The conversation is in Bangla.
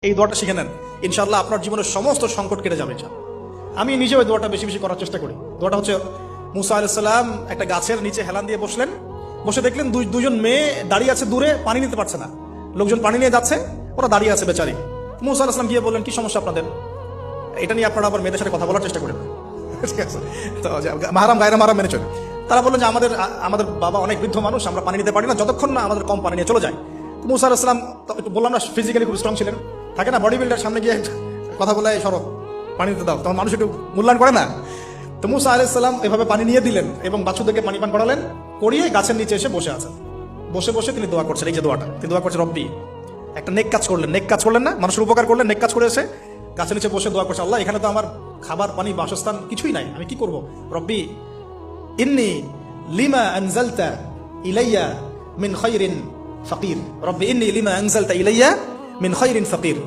এই দোয়াটা শিখে নেন, ইনশাআল্লাহ আপনার জীবনের সমস্ত সংকট কেটে যাবে। আমি নিজে ওই দোয়াটা বেশি বেশি করার চেষ্টা করি। দোয়াটা হচ্ছে, মুসা আলাইহিস সালাম একটা গাছের নিচে হেলান দিয়ে বসলেন, বসে দেখলেন দুজন মেয়ে দাঁড়িয়ে আছে দূরে, পানি নিতে পারছে না। লোকজন পানি নিয়ে যাচ্ছে, ওরা দাঁড়িয়ে আছে বেচারি। মুসা আলাইহিস সালাম গিয়ে বললেন, কি সমস্যা আপনাদের? এটা নিয়ে আপনারা আবার মেয়েদের সাথে কথা বলার চেষ্টা করেন, ঠিক আছে? তো মাহারাম গায়রা মাহারাম মেনে চলে। তারা বললেন যে আমাদের বাবা অনেক বৃদ্ধ মানুষ, আমরা পানি নিতে পারি না যতক্ষণ না আমাদের কম পানি নিয়ে চলে যায়। মুসা আলাইহিস সালাম একটু বললাম না, ফিজিক্যালি খুব স্ট্রং ছিলেন, থাকে না বডি বিল্ডার, সামনে গিয়ে কথা বলে সরব পানি দিতে দাও, তখন মানুষ একটু মূল্যায়ন করে না। তো মুসা আলাইহিস সালাম এভাবে পানি নিয়ে দিলেন এবং বাছুরদেরকে পানি পান করালেন, করিয়ে গাছের নিচে এসে বসে আছেন। বসে বসে তিনি দোয়া করছেন, এই যে দোয়াটা তিনি দোয়া করছেন, রব্বি, একটা নেক কাজ করলেন না, মানুষের উপকার করলেন, নেক কাজ করে এসে গাছের নিচে বসে দোয়া করছে, আল্লাহ এখানে তো আমার খাবার পানি বাসস্থান কিছুই নাই, আমি কি করব? রব্বি ইন্নী লিমা আনজালতা ইলাইয়া মিন খায়রিন ফাকির, রব্বি ইন্নী লিমা আনজালতা ইলাইয়া মিন খায়রিন ফাকির।